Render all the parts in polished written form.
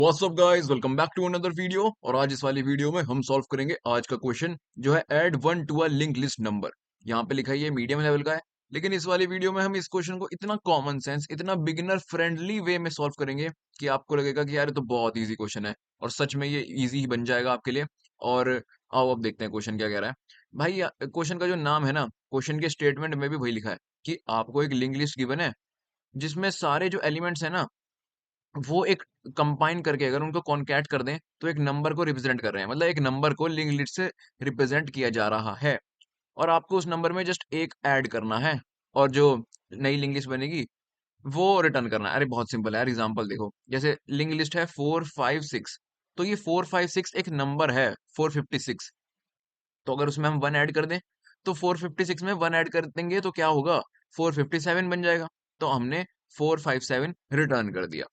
What's up guys, welcome back to another video. और आज इस वाली वीडियो में हम सॉल्व करेंगे आज का क्वेश्चन जो है add one to a link list number. यहाँ पे लिखा है ये मीडियम लेवल का है, लेकिन इस वाली वीडियो में हम इस क्वेश्चन को इतना कॉमन सेंस, इतना बिगिनर फ्रेंडली वे में सॉल्व करेंगे कि आपको लगेगा कि यार ये तो बहुत इजी क्वेश्चन है। और सच में ये इजी ही बन जाएगा आपके लिए। और आओ अब देखते हैं क्वेश्चन क्या कह रहा है। भाई क्वेश्चन का जो नाम है ना, क्वेश्चन के स्टेटमेंट में भी वही लिखा है कि आपको एक लिंक लिस्ट गिवन है जिसमें सारे जो एलिमेंट्स है ना, वो एक कंबाइन करके अगर उनको कॉन्कैट कर दें तो एक नंबर को रिप्रेजेंट कर रहे हैं। मतलब एक नंबर को लिंक लिस्ट से रिप्रेजेंट किया जा रहा है और आपको उस नंबर में जस्ट एक ऐड करना है और जो नई लिंक लिस्ट बनेगी वो रिटर्न करना है। अरे बहुत सिंपल है यार, एग्जांपल देखो। जैसे लिंक लिस्ट है 456, तो ये 456 एक नंबर है 456। तो अगर उसमें हम वन ऐड कर दें तो 456 में वन ऐड कर देंगे तो क्या होगा, 457 बन जाएगा। तो हमने 457 रिटर्न कर दिया।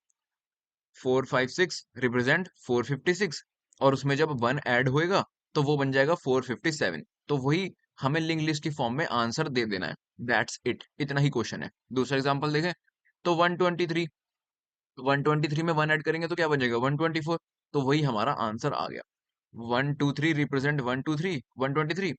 456 रिप्रेजेंट 456 और उसमें जब वन ऐड होएगा तो वो बन जाएगा 457। तो वही हमें लिंक लिस्ट की फॉर्म में आंसर दे देना है। दैट्स इट, इतना ही क्वेश्चन है। दूसरा एग्जांपल देखें तो 123, 123 में वन ऐड करेंगे तो क्या बन जाएगा 124। तो वही हमारा आंसर आ गया। 123 रिप्रेजेंट 123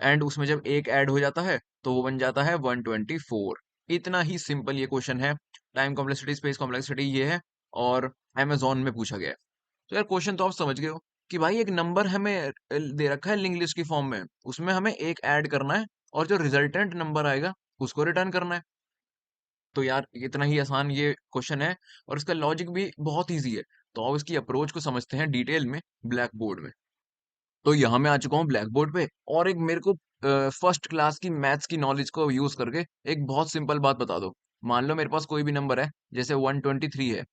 एंड उसमें जब एक ऐड हो जाता है तो वो बन जाता है 124। इतना ही सिंपल ये क्वेश्चन है। टाइम कॉम्प्लेक्सिटी, स्पेस कॉम्प्लेक्सिटी ये है और अमेजोन में पूछा गया है। तो यार क्वेश्चन तो आप समझ गए हो कि भाई एक नंबर हमें दे रखा है लिंक लिस्ट की फॉर्म में, उसमें हमें एक ऐड करना है और जो रिजल्टेंट नंबर आएगा उसको रिटर्न करना है। तो यार इतना ही आसान ये क्वेश्चन है और इसका लॉजिक भी बहुत ईजी है। तो आओ इसकी अप्रोच को समझते हैं डिटेल में ब्लैक बोर्ड में। तो यहाँ मैं आ चुका हूँ ब्लैक बोर्ड पे और एक मेरे को फर्स्ट क्लास की मैथ्स की नॉलेज को यूज करके एक बहुत सिंपल बात बता दो। मान लो मेरे पास कोई भी नंबर है, जैसे 123 है,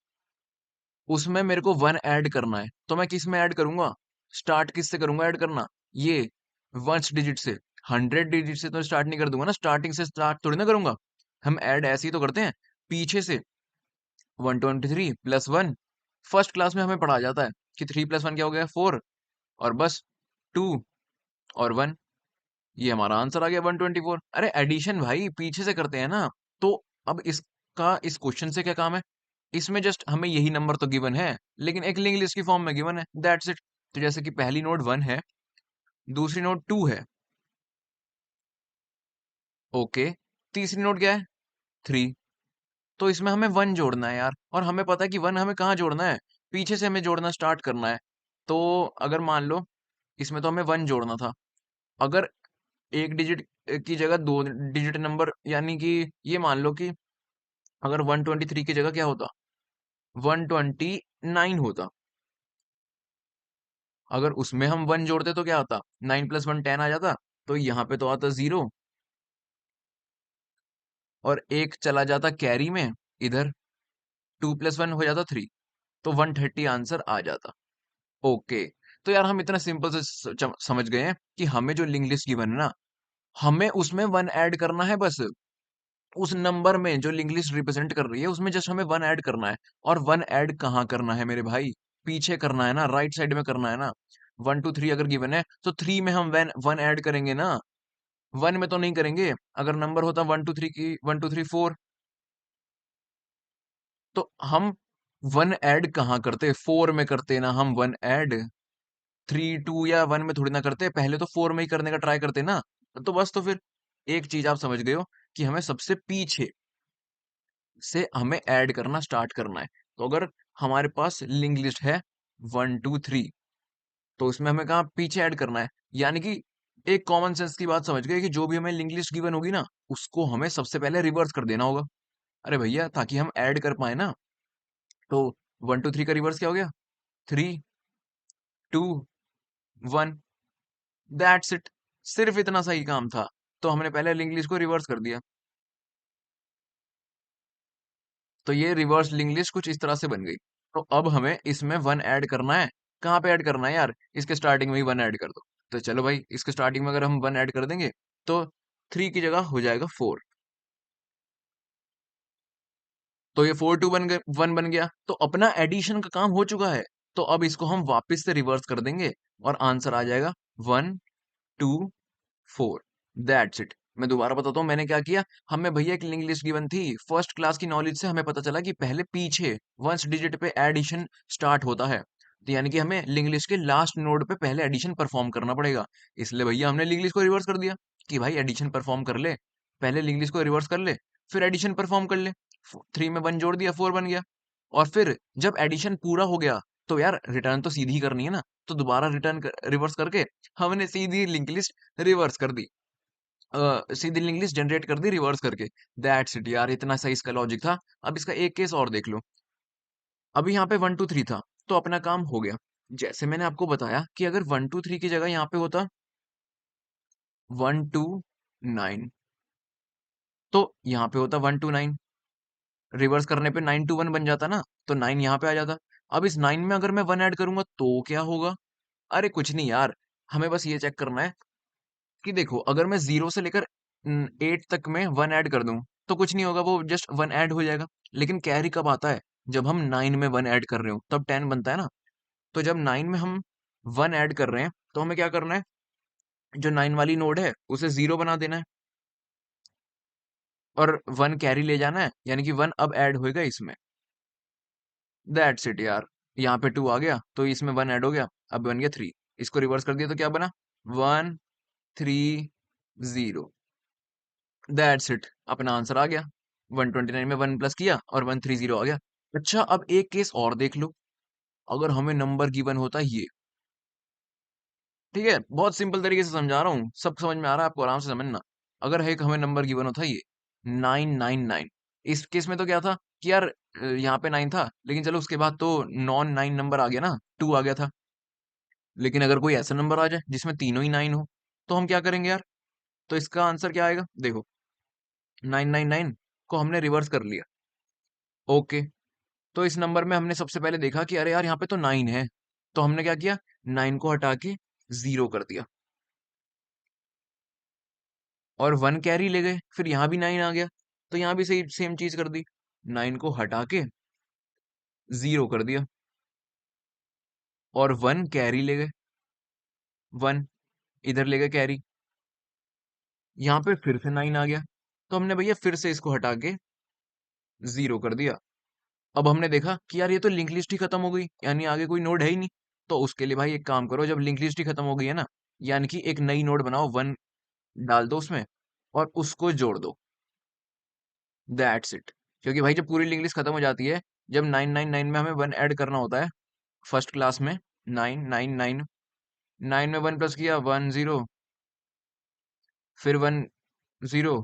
उसमें मेरे को वन ऐड करना है तो मैं किस में ऐड करूंगा, स्टार्ट किस से करूंगा ऐड करना, ये वंस डिजिट से। 100 डिजिट से तो स्टार्ट नहीं कर दूंगा ना, स्टार्टिंग से स्टार्ट थोड़ी ना करूंगा। हम ऐड ऐसे ही तो करते हैं पीछे से। 123 + 1, फर्स्ट क्लास में हमें पढ़ा जाता है कि 3 + 1 क्या हो गया 4, और बस 2 और 1, ये हमारा आंसर आ गया 124। अरे एडिशन भाई पीछे से करते हैं ना। तो अब इसका इस क्वेश्चन से क्या काम है, इसमें जस्ट हमें यही नंबर तो गिवन है लेकिन एक लिंक लिस्ट की फॉर्म में गिवन है, दैट्स इट। तो जैसे कि पहली नोड 1 है, दूसरी नोड 2 है, ओके, तीसरी नोड क्या है 3। तो इसमें हमें 1 जोड़ना है यार, और हमें पता है कि 1 हमें कहाँ जोड़ना है, पीछे से हमें जोड़ना स्टार्ट करना है। तो अगर मान लो इसमें तो हमें 1 जोड़ना था, अगर एक डिजिट की जगह दो डिजिट नंबर, यानी कि ये मान लो कि अगर 123 की जगह क्या होता, 129 होता। अगर उसमें हम 1 जोड़ते तो क्या आता, 9 + 1 10 आ जाता। तो यहाँ पे तो आता 0 और एक चला जाता कैरी में इधर, 2 + 1 हो जाता 3। तो 130 आंसर आ जाता। ओके। तो यार हम इतना सिंपल से समझ गए हैं कि हमें जो लिंक लिस्ट गिवन है ना, हमें उसमें 1 ऐड करना है बस। उस नंबर में जो लिंक लिस्ट रिप्रेजेंट कर रही है उसमें जस्ट हमें 1 ऐड करना है। और 1 ऐड कहाँ करना है मेरे भाई, पीछे करना है ना, राइट साइड में करना है ना। 123 अगर गिवन है तो 3 में हम वन ऐड करेंगे ना, 1 में तो नहीं करेंगे। अगर नंबर होता 123 की 1 2 3 4, तो हम 1 ऐड कहाँ करते, 4 में करते ना हम 1 ऐड। 3 2 या 1 में थोड़ी ना करते, पहले तो 4 में ही करने का ट्राई करते ना। तो बस, तो फिर एक चीज आप समझ गए हो कि हमें सबसे पीछे से हमें ऐड करना स्टार्ट करना है। तो अगर हमारे पास लिंक लिस्ट है 1 2 3, तो उसमें हमें कहाँ पीछे ऐड करना है। यानी कि एक कॉमन सेंस की बात समझ गए कि जो भी हमें लिंक लिस्ट गिवन होगी ना, उसको हमें सबसे पहले रिवर्स कर देना होगा। अरे भैया, ताकि हम ऐड कर पाए ना। तो 1 2 3 का रिवर्स क्या हो गया, 3 2 1, दैट्स इट। सिर्फ इतना सा ही काम था। तो हमने पहले लिंक लिस्ट को रिवर्स कर दिया। तो ये रिवर्स लिंक लिस्ट कुछ इस तरह से बन गई। तो अब हमें इसमें 1 ऐड करना है। कहाँ पे ऐड करना है यार, इसके स्टार्टिंग में ही 1 ऐड कर दो। तो चलो भाई, इसके स्टार्टिंग में अगर हम 1 ऐड कर देंगे तो 3 की जगह हो जाएगा 4। तो ये 4 2 1 बन गया। तो अपना एडिशन का काम हो चुका है। तो अब इसको हम वापस से रिवर्स कर देंगे और आंसर आ जाएगा 1 2 4। That's it. मैं दोबारा बताता हूँ मैंने क्या किया। हमें भैया एक लिंक लिस्ट गिवन थी, फर्स्ट क्लास की नॉलेज से हमें पता चला कि पहले पीछे वंस डिजिट पे एडिशन स्टार्ट होता है, तो यानी कि हमें लिंक लिस्ट के लास्ट नोड पे पहले एडिशन परफॉर्म करना पड़ेगा। इसलिए भैया हमने लिंक लिस्ट को रिवर्स कर दिया कि भाई एडिशन परफॉर्म कर ले, पहले लिंक लिस्ट को रिवर्स कर ले, फिर एडिशन परफॉर्म कर ले। 3 में 1 जोड़ दिया, 4 बन गया। और फिर जब एडिशन पूरा हो गया तो यार रिटर्न तो सीधी करनी है ना, तो दोबारा रिवर्स करके हमने सीधी लिंक लिस्ट रिवर्स कर दी, सीधी लिंक लिस्ट जनरेट कर दी रिवर्स करके। दैट्स इट यार, इतना सही इसका लॉजिक था। अब इसका एक केस और देख लो। अभी यहाँ पे 1 2 3 था, तो अपना काम हो गया। जैसे मैंने आपको बताया कि अगर 1 2 3 की जगह यहाँ पे होता 1 2 9, तो यहाँ पे होता 1 2 9, रिवर्स करने पे 9 2 1 बन जाता ना, तो 9 यहाँ पे आ जाता। अब इस 9 में अगर मैं 1 ऐड करूंगा तो क्या होगा? अरे कुछ नहीं यार, हमें बस ये चेक करना है कि देखो अगर मैं 0 से लेकर 8 तक में 1 ऐड कर दूं तो कुछ नहीं होगा, वो जस्ट 1 ऐड हो जाएगा। लेकिन कैरी कब आता है? जब हम 9 में 1 ऐड कर रहे हो तब 10 बनता है ना। तो जब 9 में हम 1 ऐड कर रहे हैं तो हमें क्या करना है, जो 9 वाली नोड है उसे 0 बना देना है और 1 कैरी ले जाना है, यानी कि 1 अब ऐड होएगा इसमें। दैट्स इट यार, यहाँ पे 2 आ गया तो इसमें 1 ऐड हो गया, अब बन गया 3। इसको रिवर्स कर दिया तो क्या बना? 1 3 0। दैट्स इट, अपना आंसर आ गया। 129 में 1 प्लस किया और 130 आ गया। अच्छा अब एक केस और देख लो। अगर हमें नंबर गिवन होता ये, ठीक है, बहुत सिंपल तरीके से समझा रहा हूँ, सब समझ में आ रहा है आपको, आराम से समझना। अगर एक हमें नंबर गिवन होता ये 999, इस केस में तो क्या था कि यार यहाँ पे 9 था, लेकिन चलो उसके बाद तो नॉन 9 नंबर आ गया ना, 2 आ गया था। लेकिन अगर कोई ऐसा नंबर आ जाए जिसमें तीनों ही 9 हो, तो हम क्या करेंगे यार? तो इसका आंसर क्या आएगा देखो, 999 को हमने रिवर्स कर लिया। ओके, तो इस नंबर में हमने सबसे पहले देखा कि अरे यार यहाँ पे तो 9 है, तो हमने क्या किया, 9 को हटा के 0 कर दिया और 1 कैरी ले गए, फिर यहाँ भी 9 आ गया, तो यहाँ भी सही सेम चीज कर दी, 9 को हटा के 0 कर दिया और 1 कैरी ले गए, 1 इधर ले गए कैरी, यहाँ पे फिर से 9 आ गया, तो हमने भैया फिर से इसको हटा के 0 कर दिया। अब हमने देखा कि यार ये तो लिंक लिस्ट ही खत्म हो गई, यानी आगे कोई नोड है ही नहीं। तो उसके लिए भाई एक काम करो, जब लिंक लिस्ट ही खत्म हो गई है ना, यानी कि एक नई नोड बनाओ, 1 डाल दो उसमें और उसको जोड़ दो। दैट्स इट, क्योंकि भाई जब पूरी लिंक लिस्ट खत्म हो जाती है, जब 999 में हमें 1 ऐड करना होता है फर्स्ट क्लास में, 999, 9 में 1 प्लस किया 1 0, फिर 1 0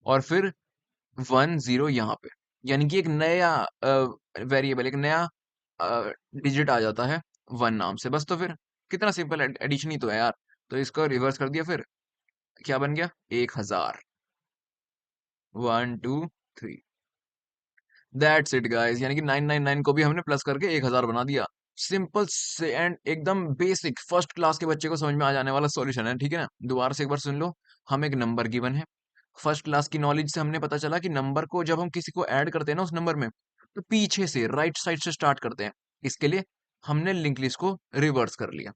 और फिर 1 0 यहाँ पे, यानी कि एक नया वेरिएबल, एक नया डिजिट आ जाता है 1 नाम से, बस। तो फिर कितना सिंपल एडिशन ही तो है यार। तो इसको रिवर्स कर दिया, फिर क्या बन गया? 1000। 1 2 3। दैट्स इट गाइस, यानी कि 999 को भी हमने प्लस करके 1000 बना दिया। सिंपल से एंड एकदम बेसिक फर्स्ट क्लास के बच्चे को समझ में आ जाने वाला सॉल्यूशन है, ठीक है ना? दोबारा से एक बार सुन लो। हम एक नंबर गिवन है, फर्स्ट क्लास की नॉलेज से हमने पता चला कि नंबर को जब हम किसी को ऐड करते हैं ना उस नंबर में, तो पीछे से राइट साइड से स्टार्ट करते हैं। इसके लिए हमने लिंक लिस्ट को रिवर्स कर लिया।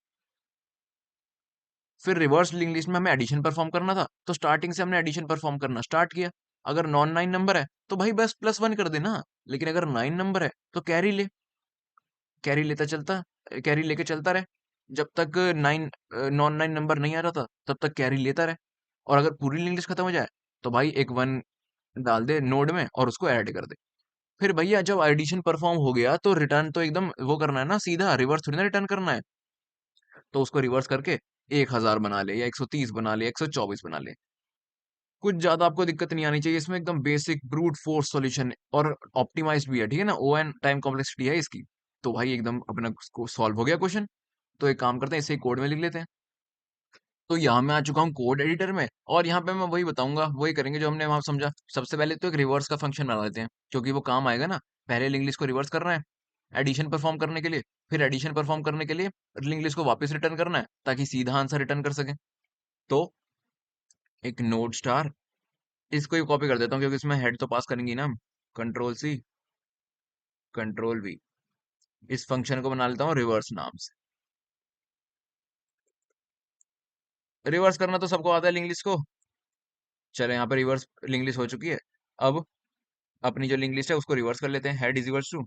फिर रिवर्स लिंक लिस्ट में हमें एडिशन परफॉर्म करना था, तो स्टार्टिंग से हमने एडिशन परफॉर्म करना स्टार्ट किया। अगर नॉन 9 नंबर है तो भाई बस +1 कर देना, लेकिन अगर 9 नंबर है तो कैरी ले, कैरी लेता चलता, कैरी लेके चलता रहे जब तक 9 नॉन 9 नंबर नहीं आ रहा था, तब तक कैरी लेता रहे। और अगर पूरी लिंक लिस्ट खत्म हो जाए तो भाई एक 1 डाल दे नोड में और उसको ऐड कर दे। फिर भैया जब एडिशन परफॉर्म हो गया तो रिटर्न तो एकदम वो करना है ना, सीधा रिवर्स थोड़ी ना रिटर्न करना है। तो उसको रिवर्स करके 1000 बना ले या 130 बना ले, 124 बना ले। कुछ ज्यादा आपको दिक्कत नहीं आनी चाहिए इसमें, एकदम बेसिक ब्रूट फोर्स सॉल्यूशन और ऑप्टिमाइज्ड भी है, ठीक है ना? ओएन टाइम कॉम्प्लेक्सिटी है इसकी। तो भाई एकदम अपना सॉल्व हो गया क्वेश्चन। तो एक काम करते हैं, इसे कोड में लिख लेते हैं। तो यहाँ मैं आ चुका हूँ कोड एडिटर में, और यहाँ पे मैं वही बताऊंगा, वही करेंगे जो हमने वहां समझा। सबसे पहले तो एक रिवर्स का फंक्शन बना लेते हैं, क्योंकि वो काम आएगा ना। पहले लिंक लिस्ट को रिवर्स करना है एडिशन परफॉर्म करने के लिए, फिर एडिशन परफॉर्म करने के लिए लिंक लिस्ट को वापस रिटर्न करना है ताकि सीधा आंसर रिटर्न कर सके। तो एक नोड स्टार, इसको ही कॉपी कर देता हूँ क्योंकि इसमें हेड तो पास करेंगे ना हम। कंट्रोल C, कंट्रोल V, इस फंक्शन को बना लेता हूँ रिवर्स नाम से। रिवर्स करना तो सबको आता है लिंक लिस्ट को, चलो यहाँ पे रिवर्स लिंक लिस्ट हो चुकी है। अब अपनी जो लिंक लिस्ट है उसको रिवर्स कर लेते हैं। Head is equals to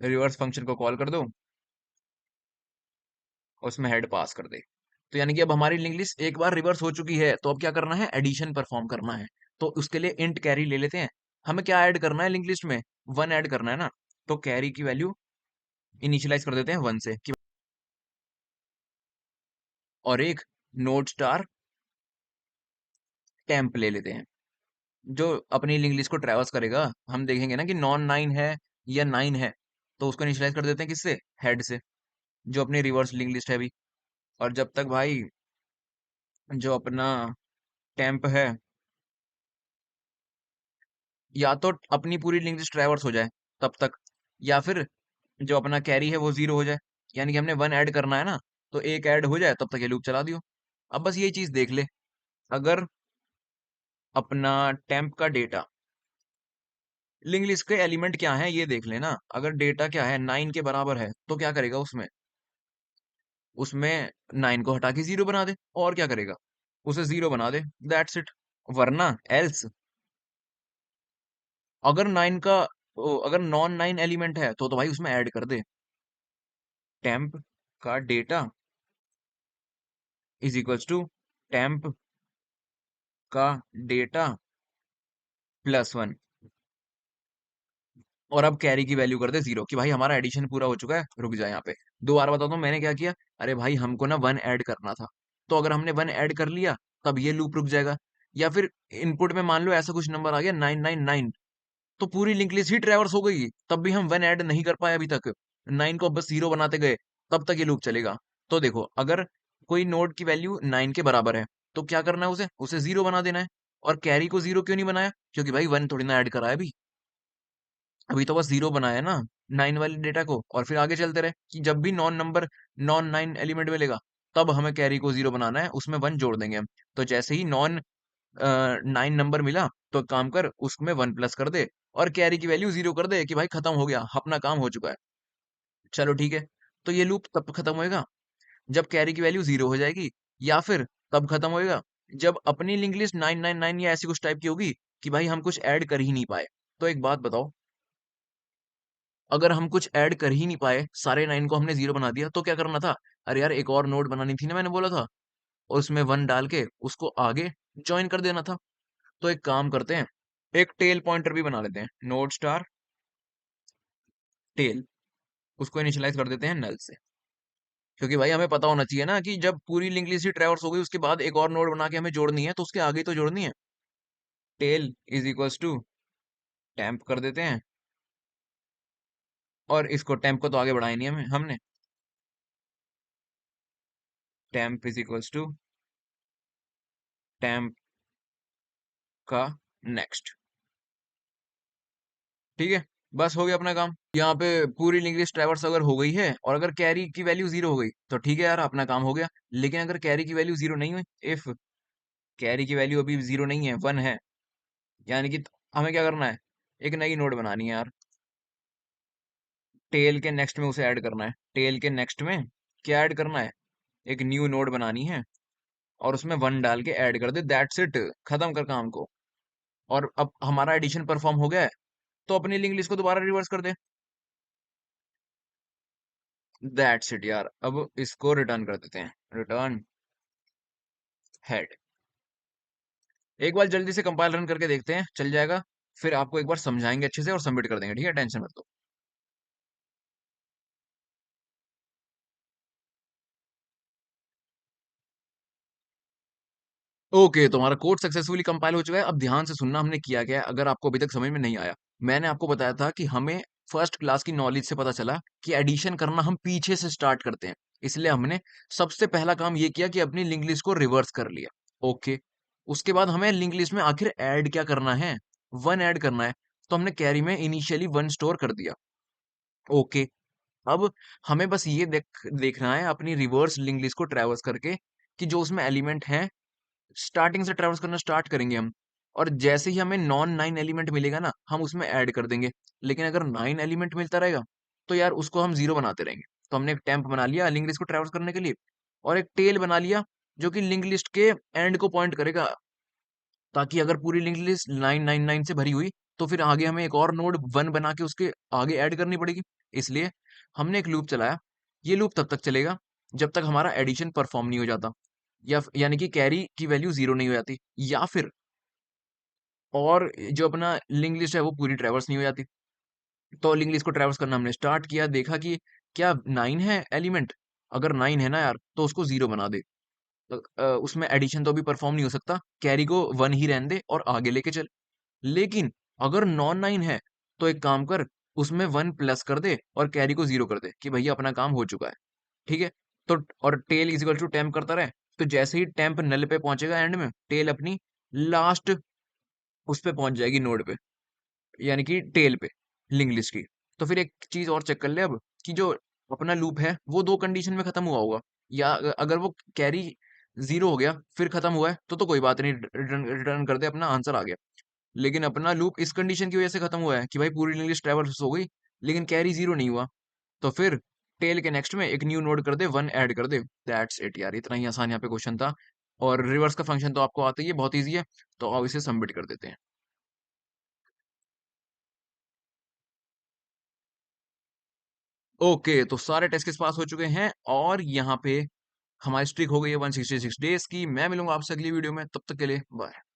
reverse function को कॉल कर दो, और उसमें हेड पास कर दे। तो यानी कि अब हमारी लिंक लिस्ट एक बार रिवर्स हो चुकी है, तो अब क्या करना है, एडिशन परफॉर्म करना है। तो उसके लिए इंट कैरी ले लेते हैं। हमें क्या ऐड करना है लिंक लिस्ट में, 1 ऐड करना है ना। तो कैरी की वैल्यू इनिशियलाइज कर देते हैं 1 से और एक नोड स्टार टेम्प ले लेते हैं, जो अपनी लिंक लिस्ट को ट्रैवर्स करेगा। हम देखेंगे ना कि नॉन 9 है या 9 है, तो उसको इनिशियलाइज कर देते हैं किससे, हेड से, जो अपनी रिवर्स लिंक लिस्ट है अभी। और जब तक भाई जो अपना टेम्प है, या तो अपनी पूरी लिंक लिस्ट ट्रैवर्स हो जाए तब तक, या फिर जो अपना कैरी है वो 0 हो जाए। यानी कि हमने 1 ऐड करना है ना, तो एक ऐड हो जाए तब तक ये लूप चला दियो। अब बस ये चीज देख ले, अगर अपना टेम्प का डेटा, लिंक लिस्ट के एलिमेंट क्या है ये देख लेना। अगर डेटा क्या है 9 के बराबर है, तो क्या करेगा उसमें, उसमें 9 को हटा के 0 बना दे। और क्या करेगा, उसे 0 बना दे, दैट्स इट। वरना एल्स अगर 9 का अगर नॉन 9 एलिमेंट है, तो भाई उसमें ऐड कर दे टेम्प का data is equals to temp का डेटा +1, और अब कैरी की वैल्यू कर दे 0, कि भाई हमारा एडिशन पूरा हो चुका है, रुक जाए यहाँ पे। दोबारा बताता हूँ मैंने क्या किया। अरे भाई हमको ना 1 ऐड करना था, तो अगर हमने 1 ऐड कर लिया तब ये लूप रुक जाएगा। या फिर इनपुट में मान लो ऐसा कुछ नंबर आ गया 999, तो पूरी लिंक लिस्ट ही ट्रैवर्स हो गई, तब भी हम 1 ऐड नहीं कर पाए अभी तक। 9 को बस 0 बनाते गए, तब तक ये लूप चलेगा। तो देखो, अगर कोई नोड की वैल्यू 9 के बराबर है, तो क्या करना है, उसे उसे 0 बना देना है। और कैरी को 0 क्यों नहीं बनाया, क्योंकि भाई 1 थोड़ी ना ऐड करा है अभी, अभी तो बस 0 बनाया है ना 9 वाले डेटा को। और फिर आगे चलते रहे कि जब भी नॉन 9 एलिमेंट मिलेगा, तब हमें कैरी को 0 बनाना है, उसमें 1 जोड़ देंगे हम। तो जैसे ही नॉन 9 नंबर मिला, तो एक काम कर, उसमें 1 प्लस कर दे और कैरी की वैल्यू 0 कर दे, कि भाई खत्म हो गया, अपना काम हो चुका है। चलो ठीक है। तो ये लूप तब खत्म होएगा जब कैरी की वैल्यू 0 हो जाएगी, या फिर तब खत्म होएगा जब अपनी लिंक लिस्ट 999 या ऐसी कुछ टाइप की होगी कि भाई हम कुछ ऐड कर ही नहीं पाए। तो एक बात बताओ, अगर हम कुछ ऐड कर ही नहीं पाए, सारे 9 को हमने 0 बना दिया, तो क्या करना था, अरे यार एक और नोड बनानी थी ना, मैंने बोला था, और उसमें 1 डाल के उसको आगे ज्वाइन कर देना था। तो एक काम करते हैं, एक टेल पॉइंटर भी बना लेते हैं, नोड स्टार टेल, उसको इनिशियलाइज कर देते हैं नल से। क्योंकि भाई हमें पता होना चाहिए ना कि जब पूरी लिंक लिस्ट ही ट्रैवर्स हो गई, उसके बाद एक और नोड बना के हमें जोड़नी है, तो उसके आगे ही तो जोड़नी है। Tail is equals to temp कर देते हैं, और इसको टेम्प को तो आगे बढ़ाया नहीं हमें हमने, temp is equals to temp का नेक्स्ट। ठीक है, बस हो गया अपना काम। यहाँ पे पूरी लिंक लिस्ट ट्रैवर्स अगर हो गई है, और अगर कैरी की वैल्यू 0 हो गई, तो ठीक है यार, अपना काम हो गया। लेकिन अगर कैरी की वैल्यू 0 नहीं हुई, इफ कैरी की वैल्यू अभी 0 नहीं है, 1 है, यानी कि हमें क्या करना है, एक नई नोड बनानी है यार। टेल के नेक्स्ट में उसे ऐड करना है, टेल के नेक्स्ट में क्या ऐड करना है, एक न्यू नोड बनानी है, और उसमें 1 डाल के ऐड कर दे, दैट्स इट, खत्म कर काम को। और अब हमारा एडिशन परफॉर्म हो गया है, तो अपनी लिंक लिस्ट को दोबारा रिवर्स कर दे, दैट्स इट यार। अब इसको रिटर्न कर देते हैं, रिटर्न हेड। एक बार जल्दी से कंपाइल रन करके देखते हैं, चल जाएगा। फिर आपको एक बार समझाएंगे अच्छे से और सबमिट कर देंगे, ठीक है, टेंशन मत लो। ओके, तो हमारा कोड सक्सेसफुली कंपाइल हो चुका है। अब ध्यान से सुनना हमने किया क्या है, अगर आपको अभी तक समझ में नहीं आया। मैंने आपको बताया था कि हमें फर्स्ट क्लास की नॉलेज से पता चला कि एडिशन करना हम पीछे से स्टार्ट करते हैं। इसलिए हमने सबसे पहला काम ये किया कि अपनी लिंक लिस्ट को रिवर्स कर लिया। ओके, उसके बाद हमें लिंक लिस्ट में आखिर ऐड क्या करना है, 1 ऐड करना है। तो हमने कैरी में इनिशियली 1 स्टोर कर दिया। ओके, अब हमें बस ये देखना है अपनी रिवर्स लिंक लिस्ट को ट्रैवर्स करके, कि जो उसमें एलिमेंट हैं, स्टार्टिंग से ट्रैवर्स करना स्टार्ट करेंगे हम। और जैसे ही हमें नॉन 9 एलिमेंट मिलेगा ना, हम उसमें ऐड कर देंगे। लेकिन अगर 9 एलिमेंट मिलता रहेगा, तो यार उसको हम 0 बनाते रहेंगे। तो हमने एक टेम्प बना लिया लिंक लिस्ट को ट्रैवर्स करने के लिए, और एक टेल बना लिया जो कि लिंक लिस्ट के एंड को पॉइंट करेगा, ताकि अगर पूरी लिंक लिस्ट 999 से भरी हुई तो फिर आगे हमें एक और नोड 1 बना के उसके आगे ऐड करनी पड़ेगी। इसलिए हमने एक लूप चलाया। ये लूप तब तक चलेगा जब तक हमारा एडिशन परफॉर्म नहीं हो जाता, यानी कि कैरी की वैल्यू 0 नहीं हो जाती, या फिर और जो अपना लिंक लिस्ट है वो पूरी ट्रैवर्स नहीं हो जाती। तो लिंक लिस्ट को ट्रैवर्स करना हमने स्टार्ट किया, देखा कि क्या 9 है एलिमेंट। अगर 9 है ना यार, तो उसको 0 बना दे। उसमें एडिशन तो भी परफॉर्म नहीं हो सकता, कैरी को 1 ही रहने दे और आगे लेके चल। लेकिन अगर नॉन 9 है तो एक काम कर, उसमें 1 प्लस कर दे और कैरी को 0 कर दे कि भैया अपना काम हो चुका है। ठीक है। तो और tail is equal to temp करता रहे। तो जैसे ही टेम्प नल पे पहुंचेगा एंड में, टेल अपनी लास्ट उस पे पहुंच जाएगी नोड पे, यानी कि टेल पे लिंक लिस्ट की। तो फिर एक चीज और चेक कर ले अब, कि जो अपना लूप है वो दो कंडीशन में खत्म हुआ होगा, या अगर वो कैरी 0 हो गया फिर खत्म हुआ है तो कोई बात नहीं, रिटर्न रिटर्न कर दे, अपना आंसर आ गया। लेकिन अपना लूप इस कंडीशन की वजह से खत्म हुआ है कि भाई पूरी लिंक लिस्ट ट्रैवर्स हो गई लेकिन कैरी 0 नहीं हुआ, तो फिर टेल के नेक्स्ट में एक न्यू नोड कर दे, 1 ऐड कर दे। दैट्स इट यार, इतना ही आसान यहाँ पे क्वेश्चन था। और रिवर्स का फंक्शन तो आपको आता ही है, बहुत ईजी है। तो अब इसे सबमिट कर देते हैं। ओके, तो सारे टेस्ट केस पास हो चुके हैं और यहाँ पे हमारी स्ट्रिक हो गई है 166 डेज की। मैं मिलूंगा आपसे अगली वीडियो में, तब तक के लिए बाय।